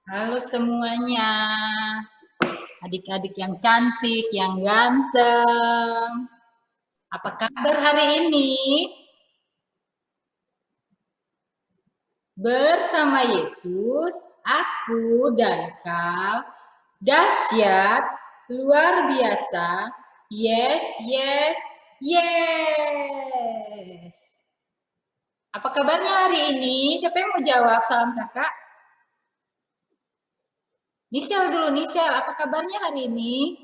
Halo semuanya, adik-adik yang cantik, yang ganteng. Apa kabar hari ini? Bersama Yesus, aku dan kau dahsyat, luar biasa. Yes, yes, yes. Apa kabarnya hari ini? Siapa yang mau jawab? Salam kakak. Nisel dulu, Nisel. Apa kabarnya hari ini?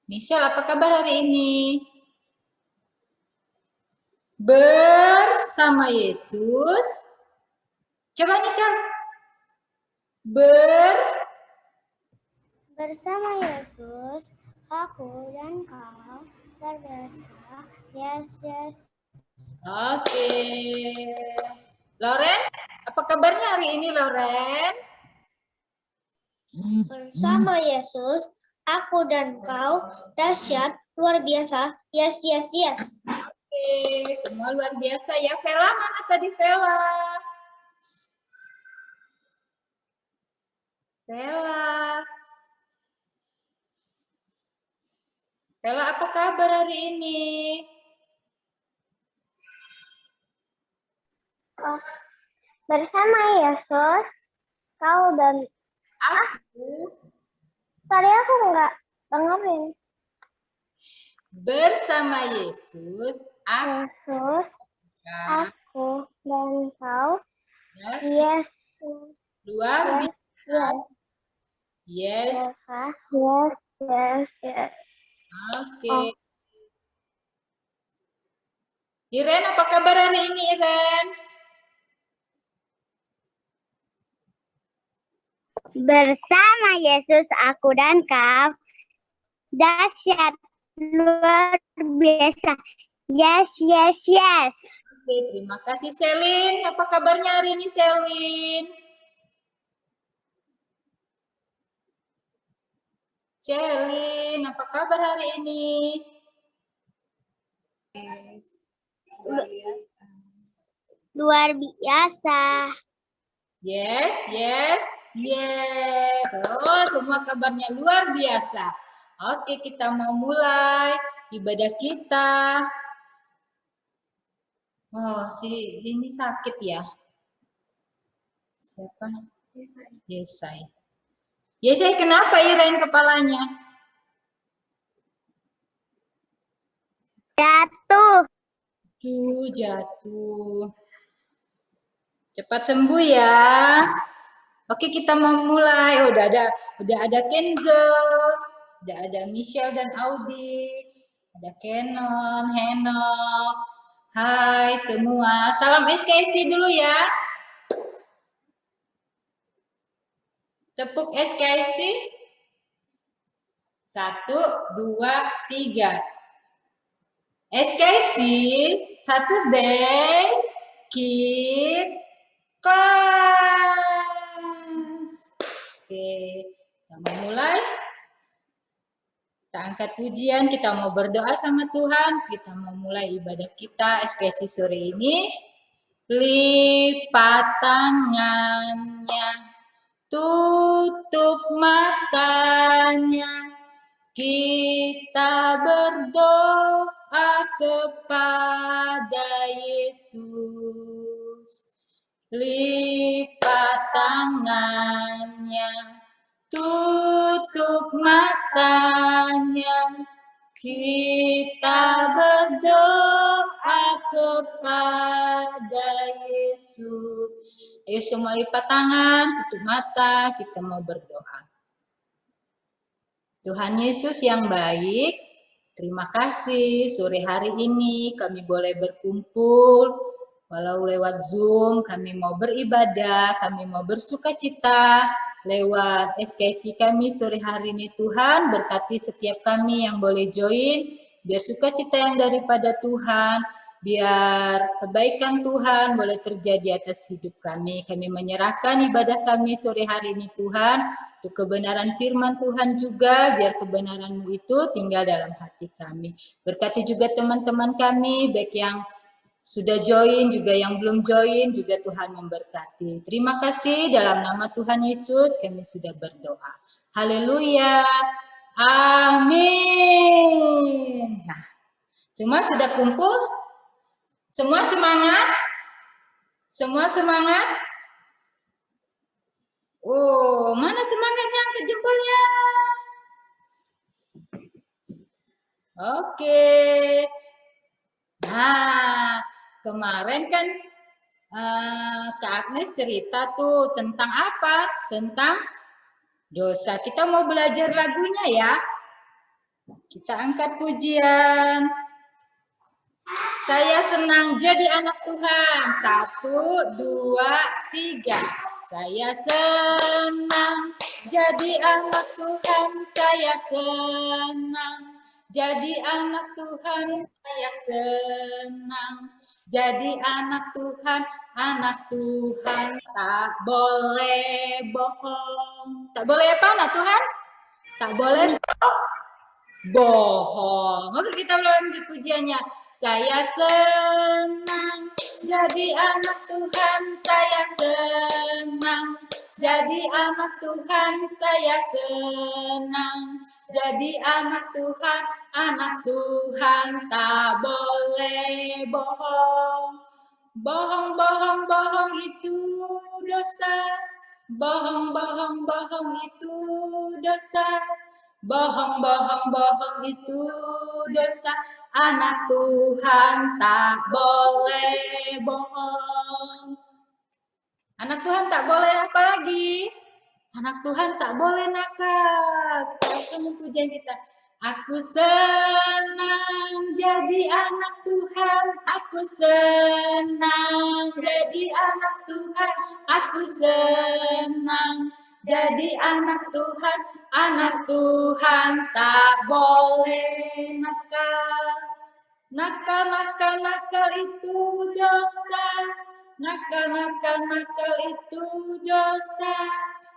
Nisel, apa kabar hari ini? Bersama Yesus. Coba Nisel. Bersama Yesus, aku dan kau berbiasa. Yes, yes. Oke. Loren, apa kabarnya hari ini, Loren? Bersama Yesus, aku dan kau dahsyat, luar biasa. Yes, yes, yes. Oke, semua luar biasa ya. Vela, mana tadi Vela? Vela. Vela, apa kabar hari ini? Oh, bersama Yesus, kau dan Aku. tadi aku nggak dengerin. Bersama Yesus, Yesus, aku dan kau. dahsyat, Yes, luar yes, biasa. yes. Yes. Yes, yes, yes. Oke. Iren, apa kabar hari ini, Iren? Bersama Yesus, aku dan kau dahsyat, luar biasa. Yes, yes, yes. Oke, terima kasih Selin. Apa kabarnya hari ini, Selin? Selin, apa kabar hari ini? Luar biasa. Yes, yes, yes. Oh, semua kabarnya luar biasa. Oke, kita mau mulai ibadah kita. Oh, ini sakit ya. Siapa? Yesai. Yesai, kenapa irain kepalanya? Jatuh. Jatuh. Cepat sembuh ya. Oke, kita mau mulai. Oh, udah ada Kenzo, udah ada Michelle dan Audi, ada Kenon, Henok. Hai semua, salam SKSI dulu ya. Tepuk SKSI. 1, 2, 3. SKSI Saturday Kid Class. Oke, kita mau mulai. Kita angkat pujian, kita mau berdoa sama Tuhan, kita mau mulai ibadah kita SKSI sore ini. Lipat tangannya, tutup matanya, kita berdoa kepada Yesus. Lipat tangannya, tutup matanya, kita berdoa kepada Yesus. Ayo semua lipat tangan, tutup mata, kita mau berdoa. Tuhan Yesus yang baik, terima kasih sore hari ini kami boleh berkumpul. Walau lewat Zoom, kami mau beribadah, kami mau bersukacita lewat SKSI kami sore hari ini. Tuhan, berkati setiap kami yang boleh join, biar sukacita yang daripada Tuhan, biar kebaikan Tuhan boleh terjadi atas hidup kami. Kami menyerahkan ibadah kami sore hari ini Tuhan, untuk kebenaran firman Tuhan juga, biar kebenaran-Mu itu tinggal dalam hati kami. Berkati juga teman-teman kami, baik yang sudah join, juga yang belum join, juga Tuhan memberkati. Terima kasih, dalam nama Tuhan Yesus kami sudah berdoa. Haleluya. Amin. Nah, semua sudah kumpul? Semua semangat? Semua semangat? Oh, mana semangatnya? Angkat jempolnya. Oke. Nah, kemarin kan Kak Agnes cerita tuh tentang apa? Tentang dosa. Kita mau belajar lagunya ya. Kita angkat pujian. Saya senang jadi anak Tuhan. 1, 2, 3. Saya senang jadi anak Tuhan. Saya senang jadi anak Tuhan. Saya senang jadi anak Tuhan. Anak Tuhan tak boleh bohong. Tak boleh apa anak Tuhan? Tak boleh bohong. Oke, kita lanjut pujiannya. Saya senang jadi anak Tuhan. Saya senang jadi anak Tuhan. Saya senang jadi anak Tuhan. Anak Tuhan tak boleh bohong. Bohong, bohong, bohong itu dosa. Bohong, bohong, bohong itu dosa. Bohong, bohong, bohong itu dosa. Anak Tuhan tak boleh bohong. Anak Tuhan tak boleh apa lagi? Anak Tuhan tak boleh nakal. Kita akan pujian kita. Aku senang jadi anak Tuhan. Aku senang jadi anak Tuhan. Aku senang jadi anak Tuhan. Anak Tuhan tak boleh nakal. Nakal, nakal, nakal itu dosa. Nakal, nakal, nakal itu dosa.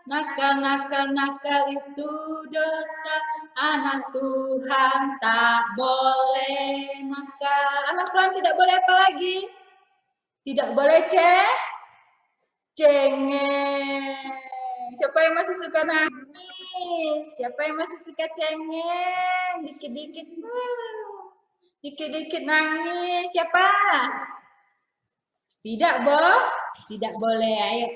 Nakal, nakal, nakal itu dosa. Anak Tuhan tak boleh nakal. Anak Tuhan tidak boleh apa lagi? Tidak boleh cengeng. Siapa yang masih suka nangis? Siapa yang masih suka cengeng? Dikit-dikit. Dikit-dikit nangis. Siapa? Tidak, tidak boleh. Ayo.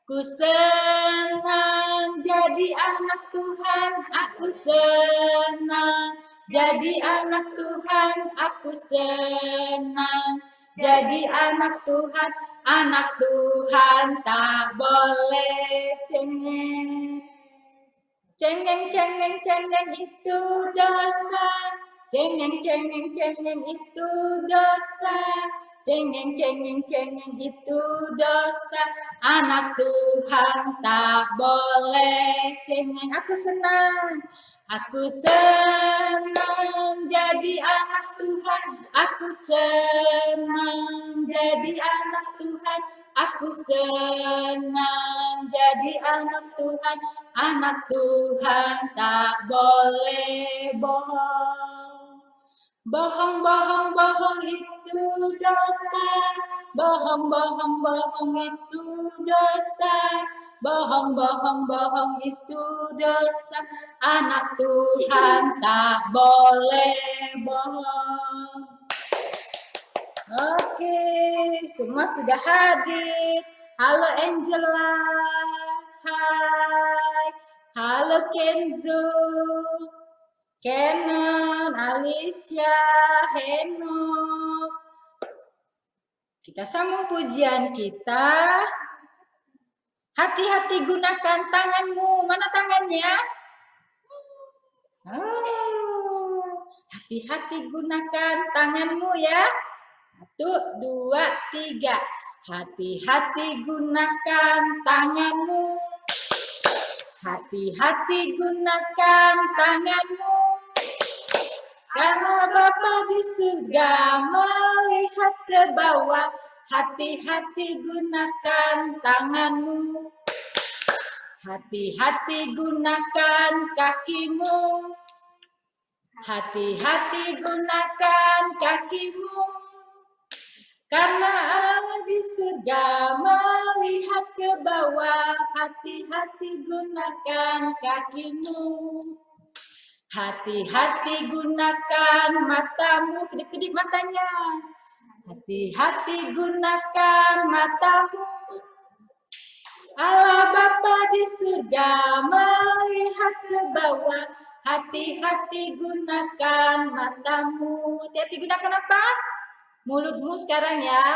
Aku senang jadi anak Tuhan. Aku senang jadi anak Tuhan. Aku senang jadi anak Tuhan. Anak Tuhan tak boleh cengeng. Cengeng, cengeng, cengeng itu dosa. Cengeng, cengeng, cengeng itu dosa. Cengeng, cengeng, cengeng itu dosa. Anak Tuhan tak boleh cengeng. Aku senang. Aku senang jadi anak Tuhan. Aku senang jadi anak Tuhan. Aku senang jadi anak Tuhan. Anak Tuhan tak boleh bohong. Bohong, bohong, bohong itu dosa. Bohong, bohong, bohong itu dosa. Bohong, bohong, bohong itu dosa. Anak Tuhan tak boleh bohong. Oke, semua sudah hadir. Halo Angela. Hai. Halo Kenzo. Kenan, Alicia, Henok. Kita sambung pujian kita. Hati-hati gunakan tanganmu. Mana tangannya? Oh, hati-hati gunakan tanganmu ya. 1, 2, 3. Hati-hati gunakan tanganmu. Hati-hati gunakan tanganmu. Karena Bapa di surga melihat ke bawah. Hati-hati gunakan tanganmu. Hati-hati gunakan kakimu. Hati-hati gunakan kakimu. Karena Allah di surga melihat ke bawah, hati-hati gunakan kakimu. Hati-hati gunakan matamu, kedip-kedip matanya. Hati-hati gunakan matamu. Allah Bapa di surga melihat ke bawah, hati-hati gunakan matamu. Hati-hati gunakan apa? Mulutmu sekarang ya.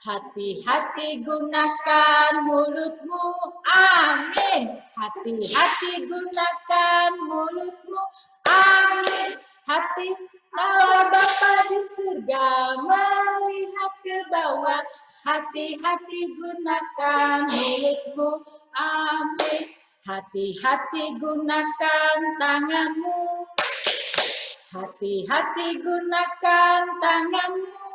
Hati-hati gunakan mulutmu. Amin. Hati-hati gunakan mulutmu. Amin. Hati Allah Bapa di surga melihat ke bawah. Hati-hati gunakan mulutmu. Amin. Hati-hati gunakan tanganmu. Hati-hati gunakan tanganmu.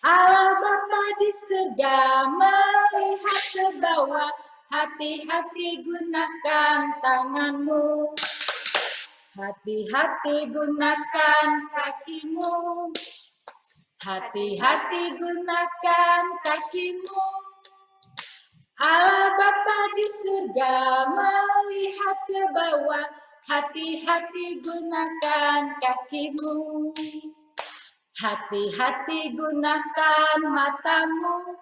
Allah Bapa di surga melihat ke bawah, hati-hati gunakan tanganmu. Hati-hati gunakan kakimu. Hati-hati gunakan kakimu. Allah Bapa di surga melihat ke bawah, hati-hati gunakan kakimu. Hati-hati gunakan matamu.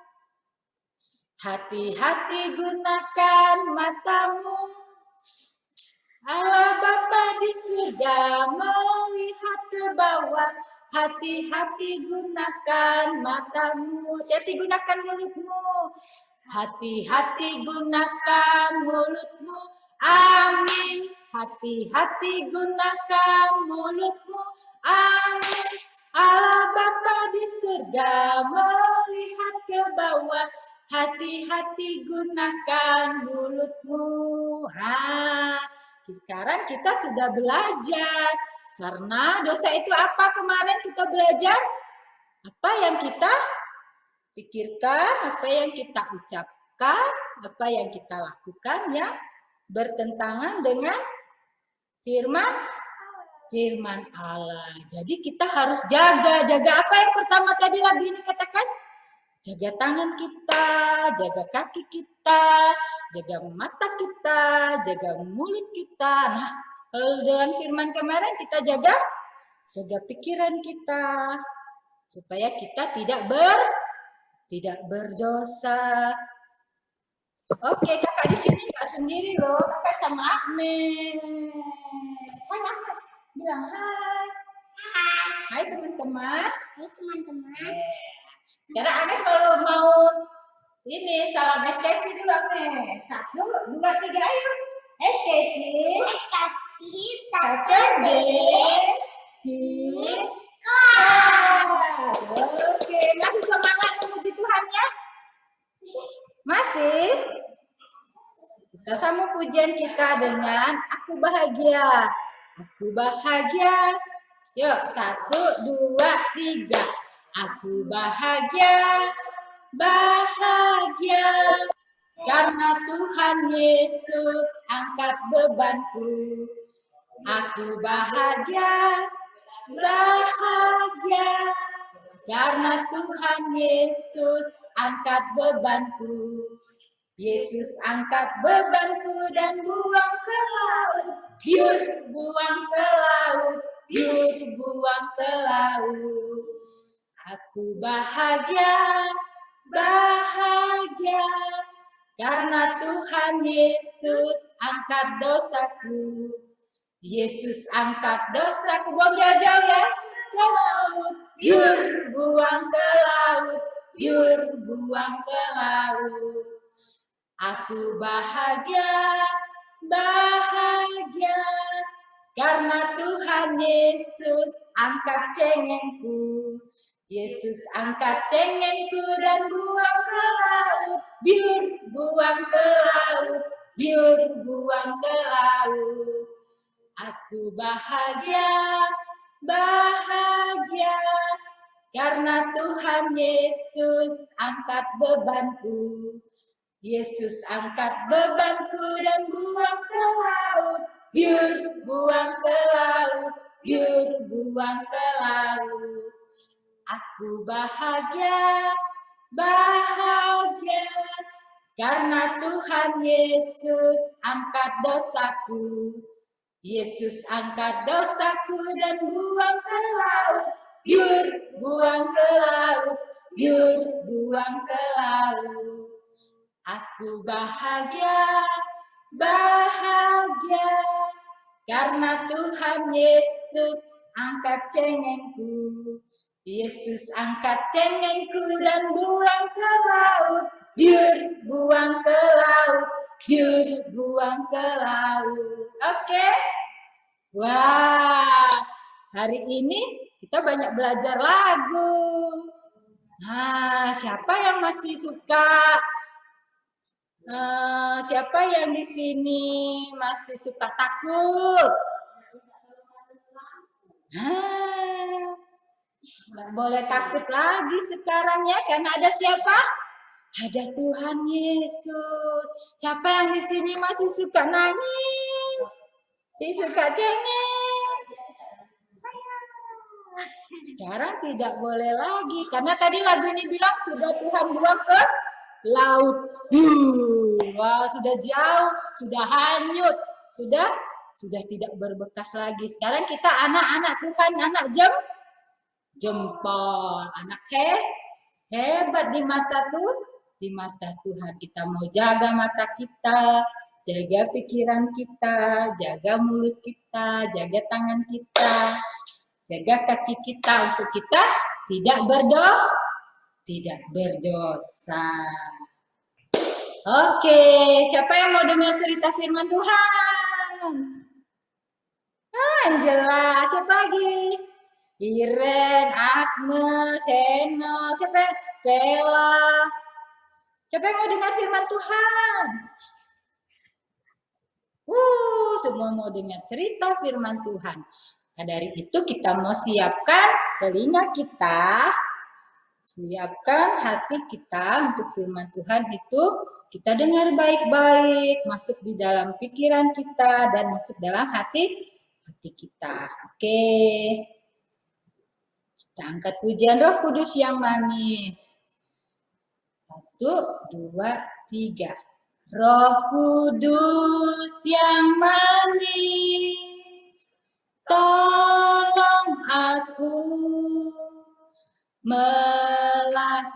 Hati-hati gunakan matamu. Allah Bapa di surga melihat ke bawah, hati-hati gunakan matamu. Hati-hati gunakan mulutmu. Hati-hati gunakan mulutmu. Amin. Hati-hati gunakan mulutmu. Amin. Allah Bapa di surga melihat ke bawah, hati-hati gunakan mulutmu. Sekarang kita sudah belajar. Karena dosa itu apa kemarin kita belajar? Apa yang kita pikirkan, apa yang kita ucapkan, apa yang kita lakukan yang bertentangan dengan firman Allah. Jadi kita harus jaga apa yang pertama tadi Nabi ini katakan? Jaga tangan kita, jaga kaki kita, jaga mata kita, jaga mulut kita. Nah, kalau dengan firman kemarin kita jaga pikiran kita supaya kita tidak berdosa. Oke, kakak di sini nggak sendiri loh, kakak sama Agnes. Hai Agnes, bilang hai. Hai teman-teman. Hai teman-teman. Sekarang Agnes kalau mau ini salam SKC dulu Agnes. 1, 2, 3, ayo. SKC. Saturday. Oke, masih semangat memuji Tuhan ya? Masih? Kita sama pujian kita dengan aku bahagia. Aku bahagia. Yuk, 1, 2, 3. Aku bahagia, bahagia. Karena Tuhan Yesus angkat bebanku. Aku bahagia, bahagia. Karena Tuhan Yesus angkat bebanku. Yesus angkat bebanku dan buang ke laut. Biur buang ke laut. Biur buang ke laut. Aku bahagia, bahagia. Karena Tuhan Yesus angkat dosaku. Yesus angkat dosaku. Buang jauh-jauh ya. Ke laut. Biur buang ke laut. Biur buang ke laut. Aku bahagia, bahagia. Karena Tuhan Yesus angkat cengengku. Yesus angkat cengengku dan buang ke laut. Biur buang ke laut. Biur buang ke laut. Aku bahagia, bahagia. Karena Tuhan Yesus angkat bebanku. Yesus angkat bebanku dan buang ke laut. Biur buang ke laut. Biur buang ke laut. Aku bahagia, bahagia, karena Tuhan Yesus angkat dosaku. Yesus angkat dosaku dan buang ke laut. Biur, buang ke laut. Biur, buang ke laut. Aku bahagia, bahagia, karena Tuhan Yesus angkat cengengku. Yesus angkat cengengku dan buang ke laut. Biur, buang ke laut. Biur, buang ke laut. Oke? Wah, hari ini kita banyak belajar lagu. Nah, siapa yang masih suka? Siapa yang di sini masih suka takut? Nggak boleh takut lagi sekarang ya, karena ada siapa? Ada Tuhan Yesus. Siapa yang di sini masih suka nangis? Si suka cengeng? Sekarang tidak boleh lagi, karena tadi lagu ini bilang sudah Tuhan buang ke laut. Wah, sudah jauh, sudah hanyut, sudah tidak berbekas lagi. Sekarang kita anak-anak Tuhan, anak jempol, anak hebat di mata Tuhan. Kita mau jaga mata kita, jaga pikiran kita, jaga mulut kita, jaga tangan kita, jaga kaki kita untuk kita tidak berdosa. Oke, siapa yang mau dengar cerita firman Tuhan? Angela, siapa lagi? Iren, Agnes, Heno, siapa? Bella. Siapa yang mau dengar firman Tuhan? Semua mau dengar cerita firman Tuhan. Nah, dari itu kita mau siapkan telinga kita, siapkan hati kita untuk firman Tuhan itu kita dengar baik-baik, masuk di dalam pikiran kita dan masuk dalam hati kita. Oke. Kita angkat pujian Roh Kudus yang manis. 1, 2, 3. Roh Kudus yang manis, tolong aku melakukan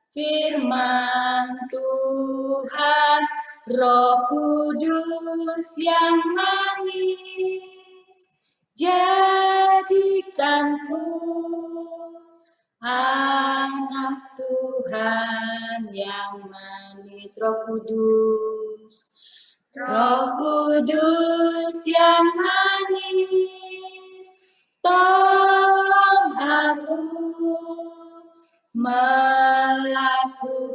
firman Tuhan. Roh Kudus yang manis, jadikanku anak Tuhan yang manis. Roh Kudus, Roh Kudus yang manis, tolong aku melakukan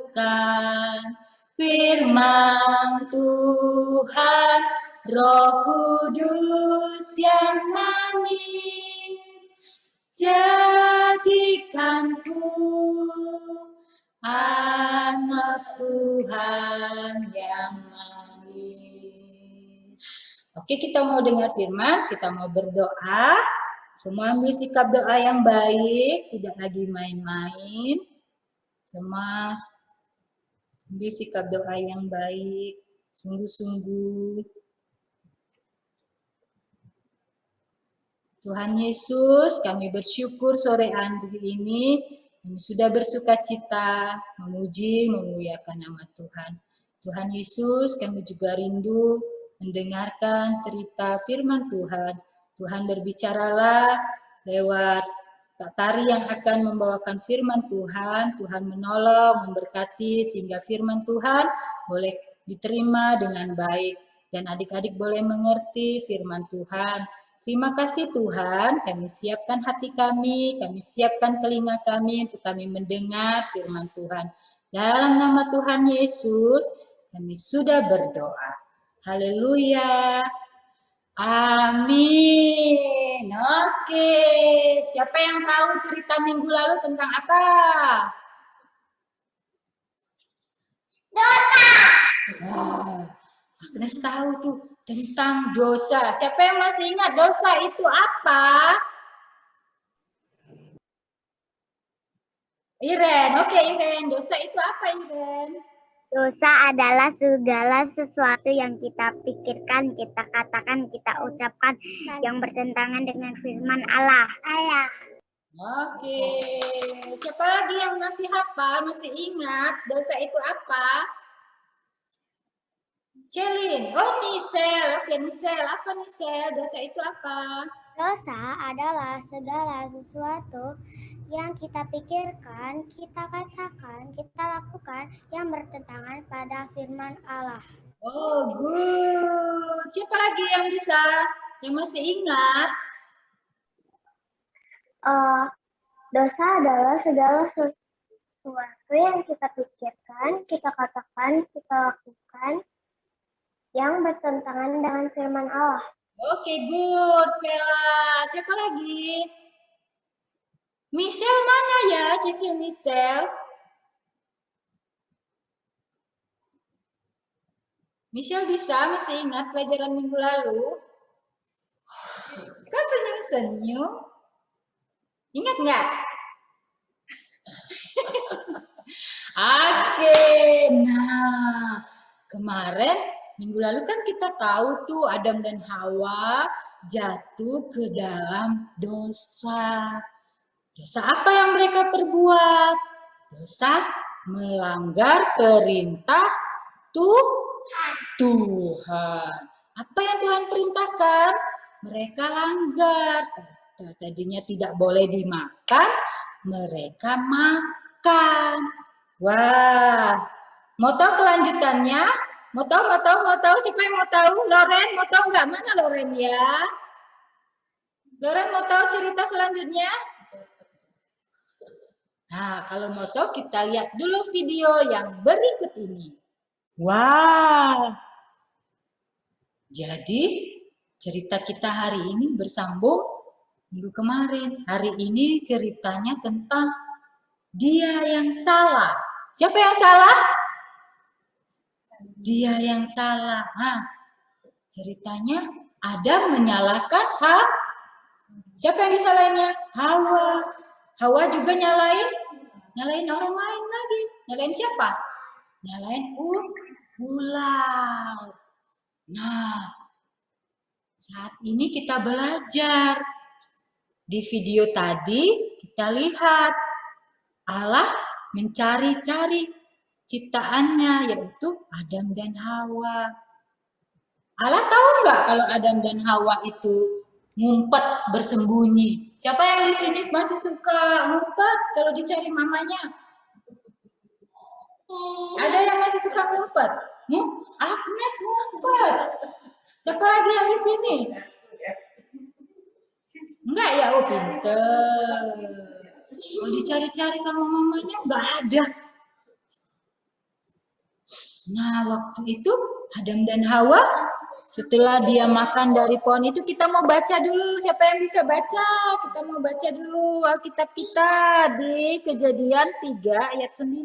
firman Tuhan. Roh Kudus yang manis, jadikanku anak Tuhan yang manis. Oke, kita mau dengar firman, kita mau berdoa. Semua ambil sikap doa yang baik, tidak lagi main-main. Semua ambil sikap doa yang baik, sungguh-sungguh. Tuhan Yesus, kami bersyukur sore hari ini kami sudah bersuka cita memuji, memuliakan nama Tuhan. Tuhan Yesus, kami juga rindu mendengarkan cerita firman Tuhan. Tuhan berbicaralah lewat Kak Tari yang akan membawakan firman Tuhan. Tuhan menolong, memberkati sehingga firman Tuhan boleh diterima dengan baik. Dan adik-adik boleh mengerti firman Tuhan. Terima kasih Tuhan, kami siapkan hati kami siapkan telinga kami untuk kami mendengar firman Tuhan. Dalam nama Tuhan Yesus, kami sudah berdoa. Haleluya. Amin. Oke, siapa yang tahu cerita minggu lalu tentang apa? Dosa. Wow, Agnes tahu tuh tentang dosa. Siapa yang masih ingat dosa itu apa? Iren, oke Iren. Dosa itu apa Iren? Dosa adalah segala sesuatu yang kita pikirkan, kita katakan, kita ucapkan yang bertentangan dengan firman Allah. Oke. Siapa lagi yang masih hafal, masih ingat dosa itu apa? Shelin. Oh, Michelle. Oke, Michelle. Apa Michelle? Dosa itu apa? Dosa adalah segala sesuatu yang kita pikirkan, kita katakan, kita lakukan yang bertentangan pada firman Allah. Oh, good. Siapa lagi yang bisa? Yang masih ingat? Dosa adalah segala sesuatu yang kita pikirkan, kita katakan, kita lakukan yang bertentangan dengan firman Allah. Oke, good, Vela. Siapa lagi? Michelle mana ya, Cici Michelle? Michelle bisa masih ingat pelajaran minggu lalu? Kok senyum-senyum? Ingat nggak? Oke, nah kemarin minggu lalu kan kita tahu tuh Adam dan Hawa jatuh ke dalam dosa. Dosa apa yang mereka perbuat? Dosa melanggar perintah Tuhan. Apa yang Tuhan perintahkan? Mereka langgar. Tadinya tidak boleh dimakan, mereka makan. Wah, mau tahu kelanjutannya? Mau tahu? Siapa yang mau tahu? Loren, mau tahu nggak? Mana Loren ya? Loren mau tahu cerita selanjutnya? Nah, kalau mau tahu kita lihat dulu video yang berikut ini. Wah, jadi cerita kita hari ini bersambung minggu kemarin. Hari ini ceritanya tentang dia yang salah. Siapa yang salah? Dia yang salah. Nah, ceritanya Adam menyalahkan siapa yang disalahinnya? Hawa. Hawa juga nyalain orang lain lagi. Nyalain siapa? Nyalain ular. Nah, saat ini kita belajar. Di video tadi kita lihat Allah mencari-cari ciptaannya yaitu Adam dan Hawa. Allah tahu nggak kalau Adam dan Hawa itu ngumpet bersembunyi? Siapa yang di sini masih suka ngumpet kalau dicari mamanya? Ada yang masih suka ngumpet? Agnes ngumpet. Siapa lagi yang di sini? Enggak ya, oh pinter. Kalau dicari-cari sama mamanya enggak ada. Nah, waktu itu Adam dan Hawa setelah dia makan dari pohon itu kita mau baca dulu. Siapa yang bisa baca? Kita mau baca dulu Alkitab kita di Kejadian 3 ayat 9.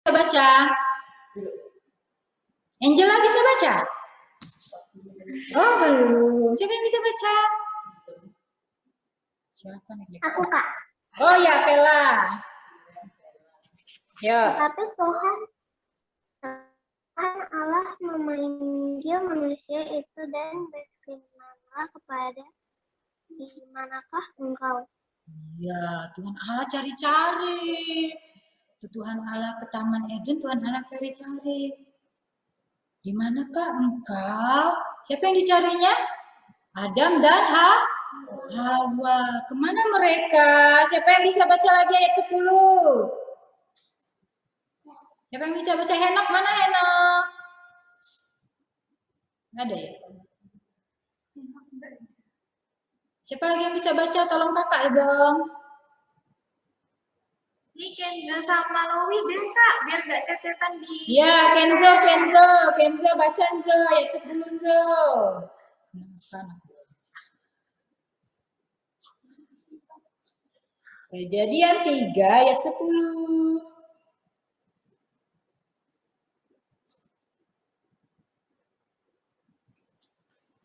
Bisa baca? Angela bisa baca? Oh belum. Siapa yang bisa baca? Siapa nih? Aku, Kak. Oh ya, Vela. Ya. Tapi Tuhan Allah memanggil manusia itu dan berfirmanlah kepada, di manakah engkau? Ya, Tuhan Allah cari-cari. Tuhan Allah ke Taman Eden, Tuhan Allah cari-cari. Di manakah engkau? Siapa yang dicarinya? Adam dan Hawa. Kemana mereka? Siapa yang bisa baca lagi ayat 10? Siapa yang bisa baca? Henok, mana Henok? Nggak ada ya? Siapa lagi yang bisa baca? Tolong kakak dong. Ini Kenzo sama Lowi deh kak, biar gak cecetan di... Ya, Kenzo baca Kenzo ayat 10 Kenzo. Kejadian 3 ayat 10.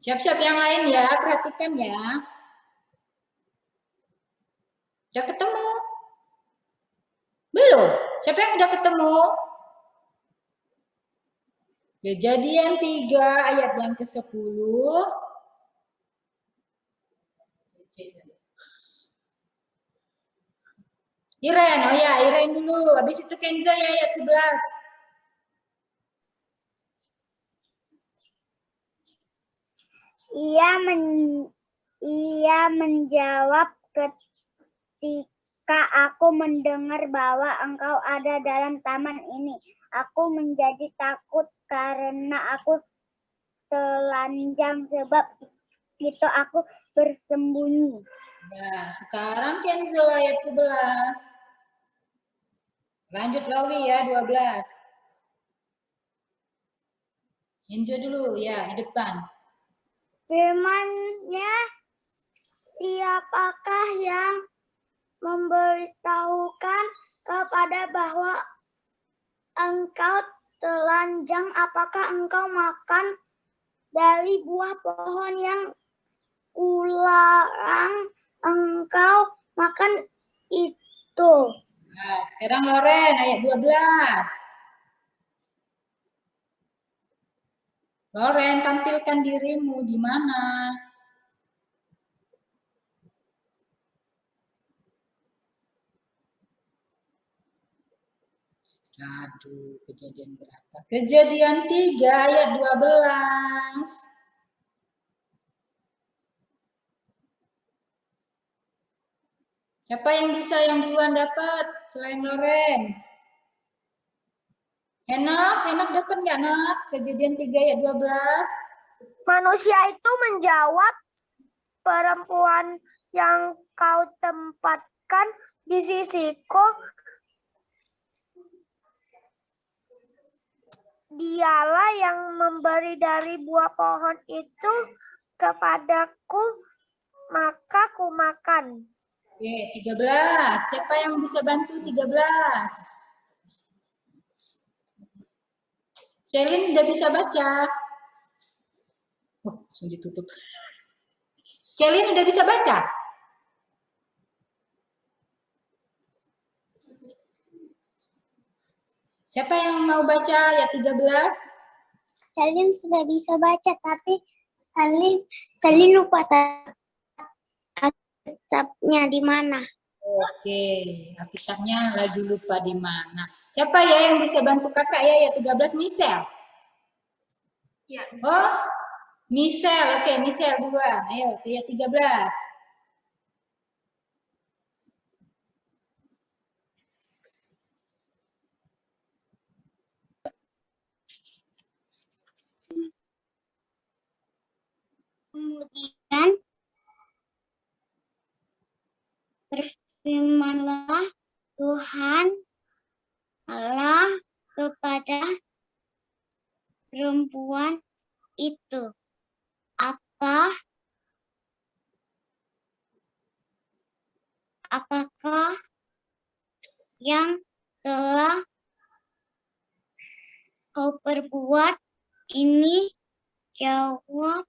Siap-siap yang lain ya, perhatikan ya. Udah ketemu? Belum? Siapa yang udah ketemu? Kejadian 3 ayat yang ke-10. Iren, oh ya, Iren dulu. Habis itu Kenza ya ayat 11. Ia menjawab, ketika aku mendengar bahwa engkau ada dalam taman ini, aku menjadi takut karena aku telanjang, sebab itu aku bersembunyi. Nah, sekarang Kenzo ayat 11. Lanjut Lawi ya 12. Kenzo dulu ya, di depan. Firman-Nya, siapakah yang memberitahukan kepada bahwa engkau telanjang? Apakah engkau makan dari buah pohon yang kularang engkau makan itu? Nah, sekarang Loren ayat 12. Loren, tampilkan dirimu di mana? Aduh, kejadian berapa? Kejadian 3 ayat 12. Siapa yang bisa yang duluan dapat selain Loren? Henok dapat nggak Nok? Kejadian 3 ayat 12. Manusia itu menjawab, perempuan yang kau tempatkan di sisiku, dialah yang memberi dari buah pohon itu kepadaku, maka ku makan. Oke, 13. Siapa yang bisa bantu 13? Selin udah bisa baca. Oh, sudah ditutup. Selin udah bisa baca? Siapa yang mau baca ayat 13? Selin sudah bisa baca, tapi Selin lupa Alkitabnya di mana. Oke, Alkitabnya lagi lupa di mana. Siapa ya yang bisa bantu kakak ya ayat 13? Misel. Ya. Oh, Misel. Oke, Misel duluan. Ayo, ayat 13. Kemudian berfirmanlah Tuhan Allah kepada perempuan itu, apakah yang telah kau perbuat ini? Jawab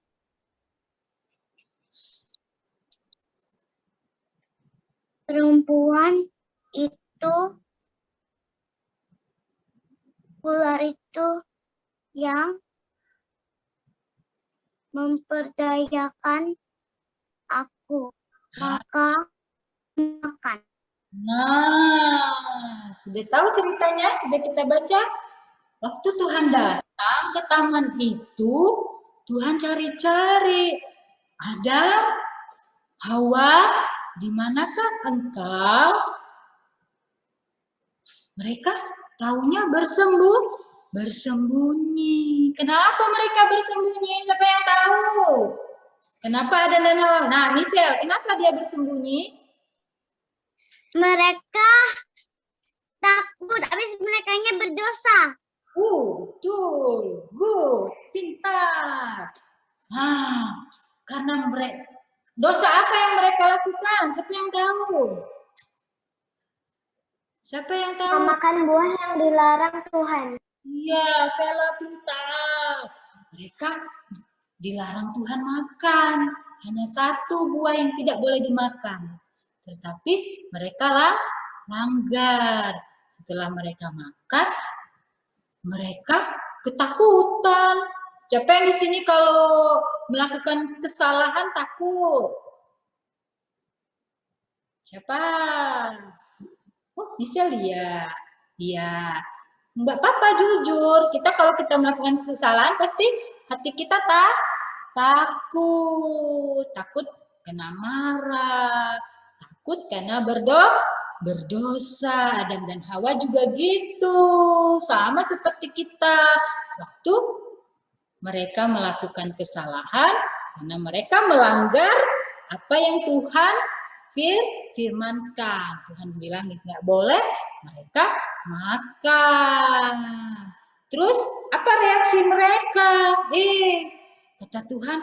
perempuan itu, ular itu yang memperdayakan aku, maka makan. Nah, sudah tahu ceritanya? Sudah kita baca? Waktu Tuhan datang ke taman itu, Tuhan cari-cari. Adam, Hawa, di manakah engkau? Mereka taunya bersembunyi. Kenapa mereka bersembunyi? Siapa yang tahu? Kenapa Adam dan Hawa? Nah, Michelle, kenapa dia bersembunyi? Mereka takut, habis mereka berdosa. Betul, good, pintar. Karena mereka dosa apa yang mereka lakukan? Siapa yang tahu? Siapa yang tahu? Memakan buah yang dilarang Tuhan. Iya, Vela pintar. Mereka dilarang Tuhan makan. Hanya satu buah yang tidak boleh dimakan. Tetapi mereka langgar. Setelah mereka makan, mereka ketakutan. Siapa yang di sini kalau melakukan kesalahan takut? Siapa? Oh, bisa lihat. Iya. Enggak apa-apa, jujur. Kita kalau kita melakukan kesalahan pasti hati kita takut. Takut kena marah. Takut karena berdosa. Adam dan Hawa juga gitu. Sama seperti kita. Waktu mereka melakukan kesalahan karena mereka melanggar apa yang Tuhan firmankan. Tuhan bilang nggak boleh, mereka makan. Terus apa reaksi mereka? Kata Tuhan,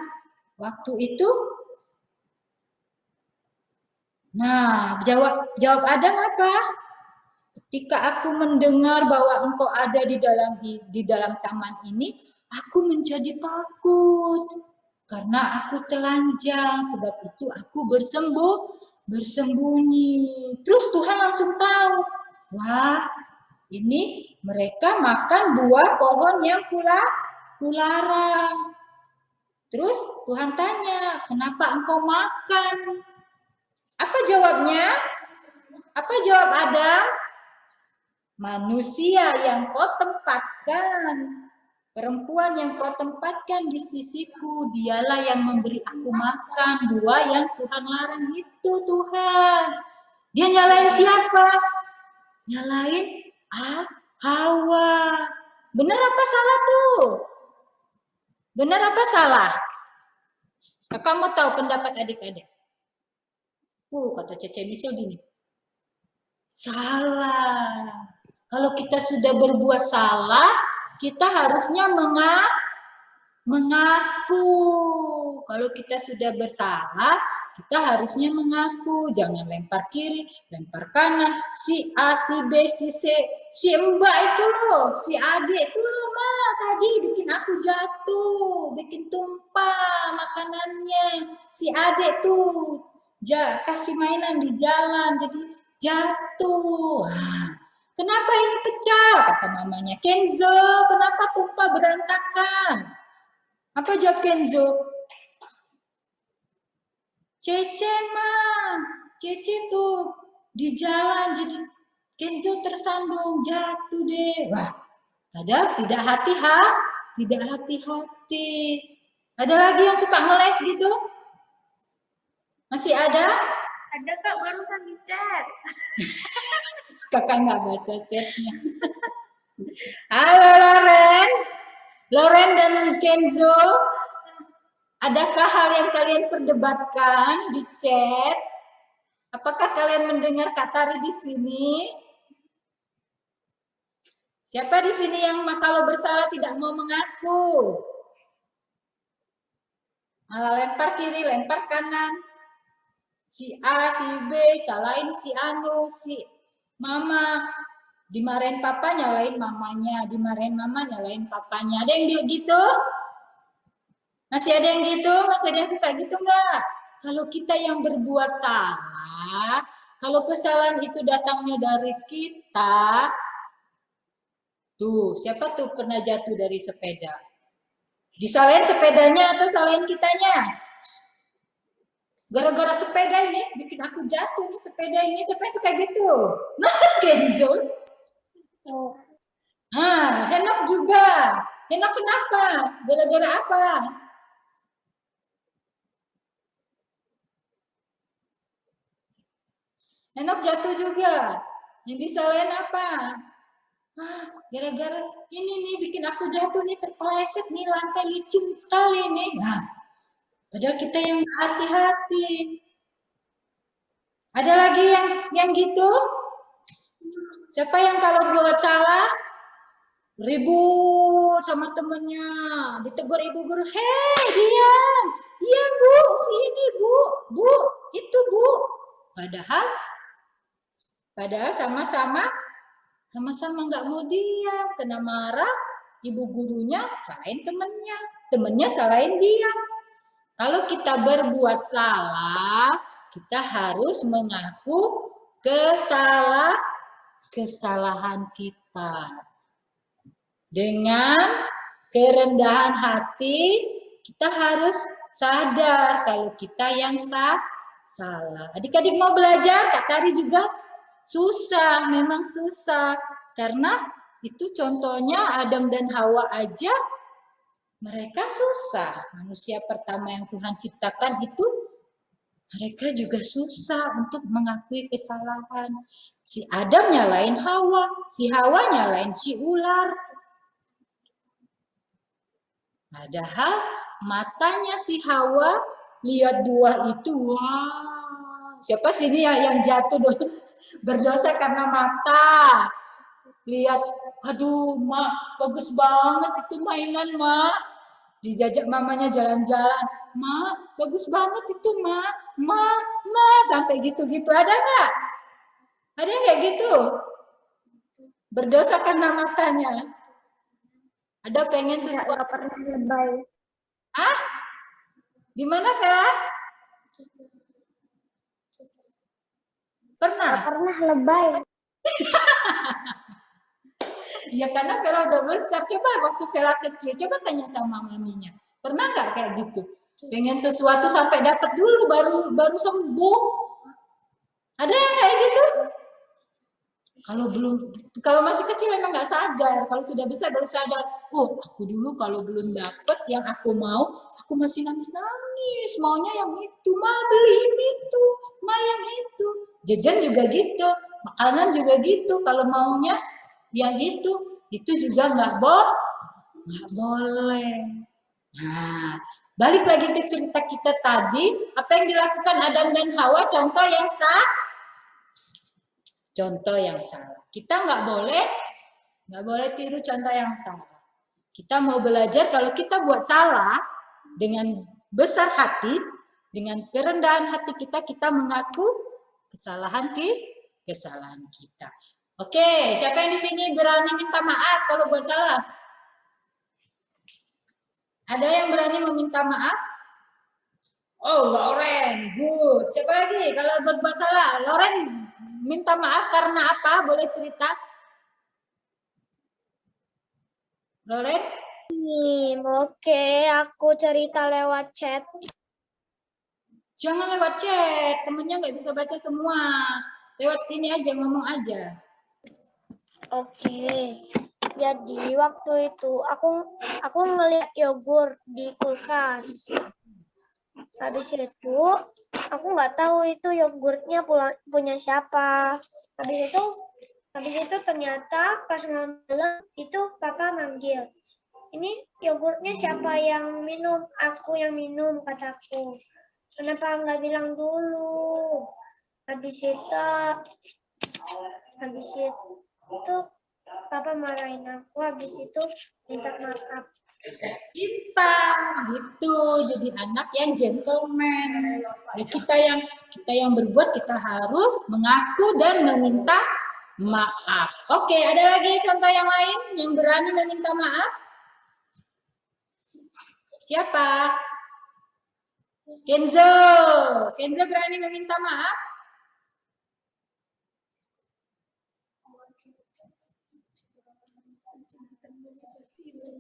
waktu itu, nah jawab Adam apa? Ketika aku mendengar bahwa engkau ada di dalam taman ini, aku menjadi takut karena aku telanjang, sebab itu aku bersembunyi. Terus Tuhan langsung tahu, wah, ini mereka makan buah pohon yang kularang. Terus Tuhan tanya, kenapa engkau makan? Apa jawabnya? Apa jawab Adam? Manusia yang kau tempatkan, perempuan yang kau tempatkan di sisiku, dialah yang memberi aku makan buah yang Tuhan larang itu, Tuhan. Dia nyalain siapa? Nyalain Hawa. Benar apa salah tuh? Benar apa salah? Kakak mau tahu pendapat adik-adik? Kata Cece Misil gini. Salah. Kalau kita sudah berbuat salah, kita harusnya mengaku. Kalau kita sudah bersalah, kita harusnya mengaku. Jangan lempar kiri, lempar kanan. Si A, si B, si C, si Mbak itu loh, si adik itu loh, Ma. Tadi bikin aku jatuh, bikin tumpah makanannya. Si adik tuh kasih mainan di jalan, jadi jatuh. Kenapa ini pecah? Kata mamanya, Kenzo, kenapa tumpah berantakan? Apa jawab Kenzo? Cece, Ma. Cece tuh di jalan, jadi Kenzo tersandung, jatuh deh. Wah, padahal tidak hati-hati. Ada lagi yang suka ngeles gitu? Masih ada? Ada Kak, barusan di chat. Kakak nggak baca chatnya. Halo Loren dan Kenzo. Adakah hal yang kalian perdebatkan di chat? Apakah kalian mendengar Kak Tari di sini? Siapa di sini yang kalau bersalah tidak mau mengaku? Malah lempar kiri, lempar kanan. Si A, si B, salahin si Anu, si Mama. Dimarahin papa, nyalain mamanya. Dimarahin mama, nyalain papanya. Ada yang gitu? Masih ada yang gitu? Masih ada yang suka gitu nggak? Kalau kita yang berbuat salah, kalau kesalahan itu datangnya dari kita, tuh, siapa tuh pernah jatuh dari sepeda? Disalahin sepedanya atau salahin kitanya? Gara-gara sepeda ini bikin aku jatuh nih sepeda ini. Siapa yang suka gitu? Nah, Kenzo. Henok juga. Henok kenapa? Gara-gara apa? Henok jatuh juga. Yang disalahin apa? Gara-gara ini nih bikin aku jatuh nih, terpeleset nih, lantai licin sekali nih. Padahal kita yang hati-hati. Ada lagi yang gitu? Siapa yang kalau buat salah ribut sama temennya, ditegur ibu guru, hei diam, bu, sini bu, itu bu. Padahal Padahal sama-sama nggak mau diam, kena marah, ibu gurunya salahin temennya salahin dia. Kalau kita berbuat salah, kita harus mengaku kesalahan kita. Dengan kerendahan hati, kita harus sadar kalau kita yang salah. Adik-adik mau belajar, Kak Tari juga susah, memang susah. Karena itu contohnya Adam dan Hawa aja, mereka susah. Manusia pertama yang Tuhan ciptakan itu, mereka juga susah untuk mengakui kesalahan. Si Adam nyalain Hawa, si Hawa nyalain si ular. Padahal matanya si Hawa lihat dua itu, wah, siapa sih ini yang jatuh berdosa karena mata? Lihat, aduh, Mak, bagus banget itu mainan, Mak. Dijajak mamanya jalan-jalan, Mak, bagus banget itu, Mak. Mak, sampai gitu-gitu. Ada nggak? Ada yang kayak gitu? Berdosa karena matanya. Ada pengen sesuatu. Nggak pernah lebay. Hah? Gimana, Vera? Pernah? Nggak pernah lebay. Ya karena Vera udah besar. Coba waktu Vera kecil, coba tanya sama maminya. Pernah nggak kayak gitu? Pengen sesuatu sampai dapat dulu baru sembuh. Ada yang kayak gitu? Kalau masih kecil memang nggak sadar. Kalau sudah besar baru sadar. Oh, aku dulu kalau belum dapet yang aku mau, aku masih nangis. Maunya yang itu, Ma beliin itu, Ma yang itu. Jajan juga gitu, makanan juga gitu. Kalau maunya yang itu juga nggak boleh. Nah, balik lagi ke cerita kita tadi, apa yang dilakukan Adam dan Hawa, contoh yang salah. Kita nggak boleh tiru contoh yang salah. Kita mau belajar kalau kita buat salah dengan besar hati, dengan kerendahan hati kita mengaku kesalahan kita. Oke, siapa yang di sini berani minta maaf kalau buat salah? Ada yang berani meminta maaf? Oh, Loren, good. Siapa lagi kalau berbuat salah? Loren minta maaf karena apa? Boleh cerita? Loren? Oke, aku cerita lewat chat. Jangan lewat chat, temennya nggak bisa baca semua. Lewat ini aja, ngomong aja. Oke. Jadi waktu itu aku ngeliat yogurt di kulkas. Habis itu aku nggak tahu itu yogurtnya punya siapa. Habis itu ternyata pas malam itu papa manggil. Ini yogurtnya siapa yang minum? Aku yang minum, kataku. Kenapa nggak bilang dulu? Habis itu papa marahin aku. Habis itu minta maaf. Pintar gitu, jadi anak yang gentleman. Jadi kita yang berbuat, kita harus mengaku dan meminta maaf. Oke, ada lagi contoh yang lain yang berani meminta maaf? Siapa? Kenzo berani meminta maaf?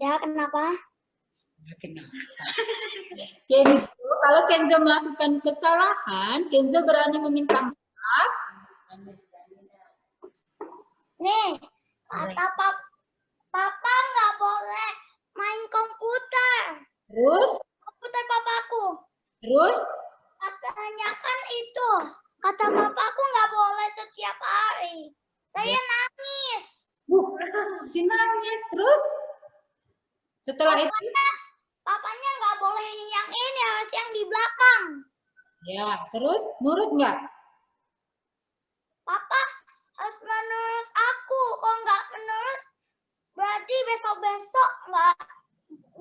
Ya, kenapa? Kenzo, kalau Kenzo melakukan kesalahan, Kenzo berani meminta maaf. Nih, kata papa nggak boleh main komputer. Terus? Komputer papaku. Terus? Katanya kan itu. Kata papaku nggak boleh setiap hari. Saya nangis. Si nangis. Terus? Setelah itu? Papanya nggak boleh yang ini, harus yang di belakang. Ya, terus nurut nggak? Papa harus menurut aku. Kok nggak menurut, berarti besok-besok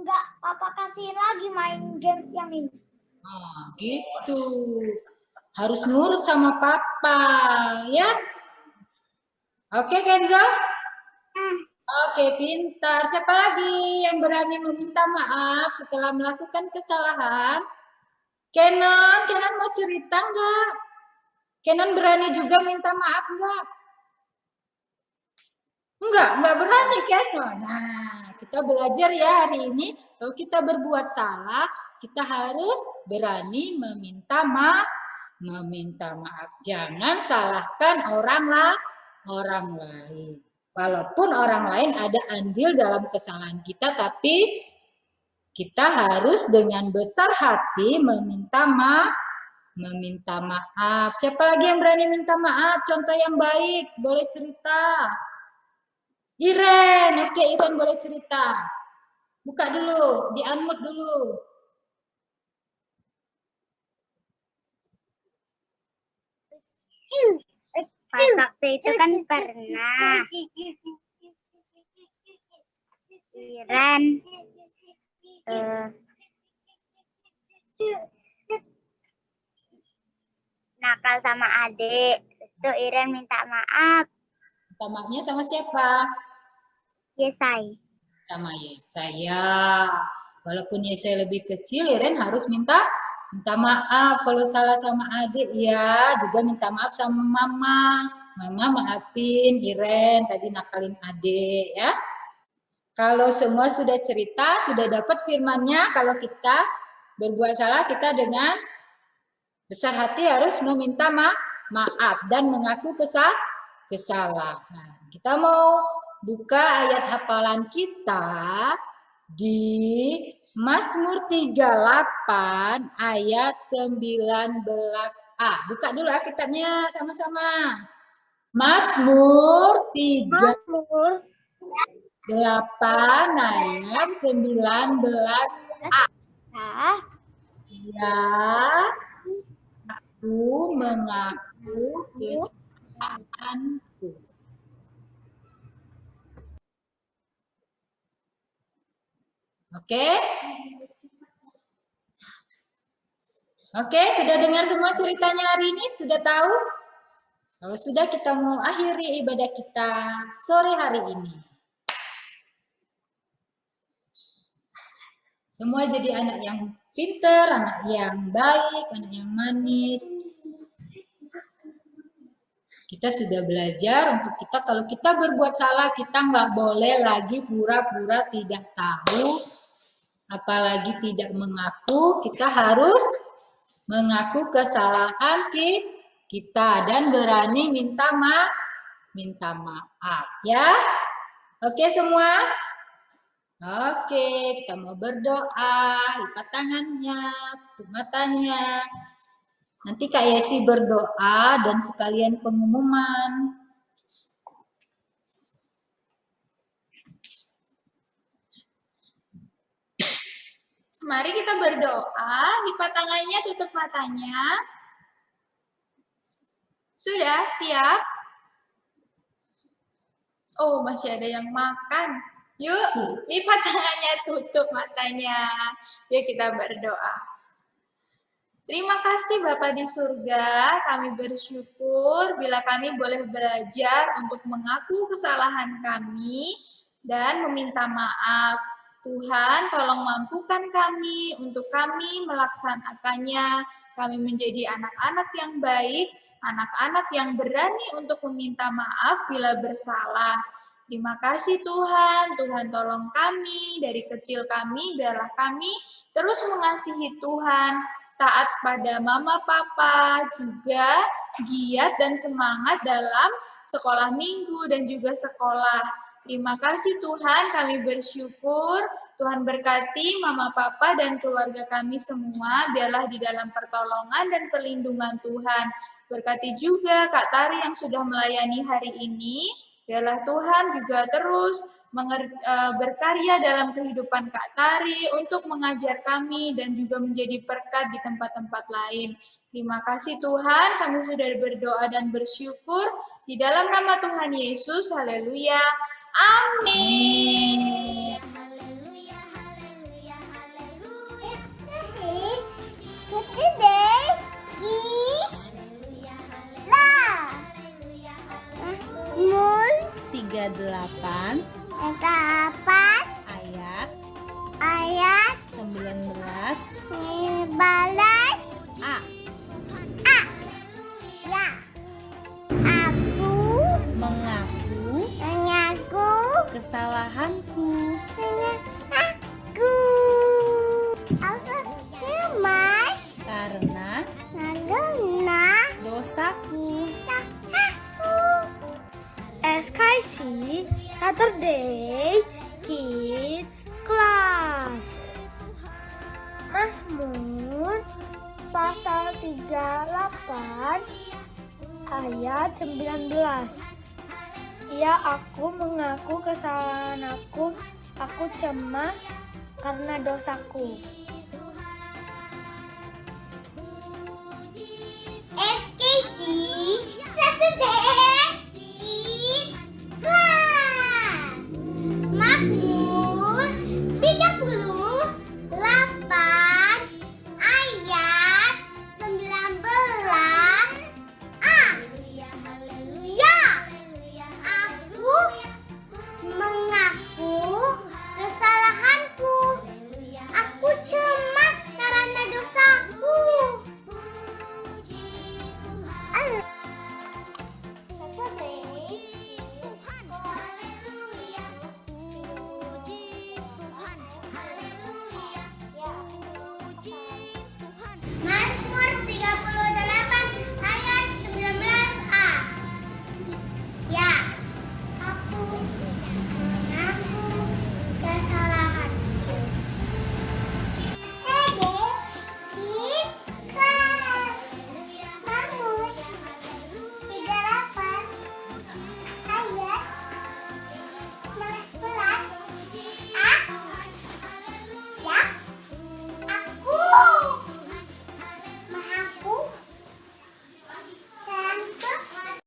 nggak papa kasih lagi main game yang ini. Gitu. Harus nurut sama papa, ya. Oke, Kenzo? Oke, pintar. Siapa lagi yang berani meminta maaf setelah melakukan kesalahan? Kenon mau cerita nggak? Kenon berani juga minta maaf nggak? Enggak berani Kenon. Nah, kita belajar ya hari ini, kalau kita berbuat salah, kita harus berani meminta maaf. Jangan salahkan orang lain. Walaupun orang lain ada andil dalam kesalahan kita, tapi kita harus dengan besar hati meminta maaf. Siapa lagi yang berani minta maaf? Contoh yang baik, boleh cerita. Iren, oke Iren boleh cerita. Buka dulu, di-unmute dulu. Pas waktu itu kan pernah Iren nakal sama adik. Terus itu Iren minta maaf. Minta maafnya sama siapa? Yesai. Sama Yesai ya. Walaupun Yesai lebih kecil, Iren harus minta maaf. Kalau salah sama adik ya, juga minta maaf sama mama. Mama maafin Iren tadi nakalin adik ya. Kalau semua sudah cerita, sudah dapat firmannya, kalau kita berbuat salah, kita dengan besar hati harus meminta maaf dan mengaku kesalahan. Kita mau buka ayat hafalan kita di Mazmur 38 ayat 19a. Buka dulu Alkitabnya sama-sama. Mazmur 38 ayat 19a. Ya, aku mengaku kesalahanku. Oke? Oke, sudah dengar semua ceritanya hari ini? Sudah tahu? Kalau sudah, kita mau akhiri ibadah kita sore hari ini. Semua jadi anak yang pintar, anak yang baik, anak yang manis. Kita sudah belajar untuk kita, kalau kita berbuat salah, kita nggak boleh lagi pura-pura tidak tahu, apalagi tidak mengaku. Kita harus mengaku kesalahan kita dan berani minta maaf ya. Oke semua? Oke, kita mau berdoa, lipat tangannya, tutup matanya. Nanti Kak Yesi berdoa dan sekalian pengumuman. Mari kita berdoa, lipat tangannya, tutup matanya. Sudah, siap? Oh, masih ada yang makan. Yuk, lipat tangannya, tutup matanya. Yuk kita berdoa. Terima kasih Bapa di surga, kami bersyukur bila kami boleh belajar untuk mengaku kesalahan kami dan meminta maaf. Tuhan, tolong mampukan kami untuk kami melaksanakannya. Kami menjadi anak-anak yang baik, anak-anak yang berani untuk meminta maaf bila bersalah. Terima kasih Tuhan, Tuhan tolong kami, dari kecil kami, biarlah kami terus mengasihi Tuhan, taat pada mama papa, juga giat dan semangat dalam sekolah minggu dan juga sekolah. Terima kasih Tuhan, kami bersyukur. Tuhan berkati mama papa dan keluarga kami semua, biarlah di dalam pertolongan dan perlindungan Tuhan. Berkati juga Kak Tari yang sudah melayani hari ini, biarlah Tuhan juga terus berkarya dalam kehidupan Kak Tari untuk mengajar kami dan juga menjadi berkat di tempat-tempat lain. Terima kasih Tuhan, kami sudah berdoa dan bersyukur di dalam nama Tuhan Yesus. Haleluya. Amin. Today is love. ayat 8 ayat ayat 19 A. Ya, aku Mengaku mengaku kesalahanku aku cemas karena karena dosaku. SKC Saturday Kid Class. Mazmur pasal 38 ayat 19. Ya, aku mengaku kesalahan aku cemas karena dosaku.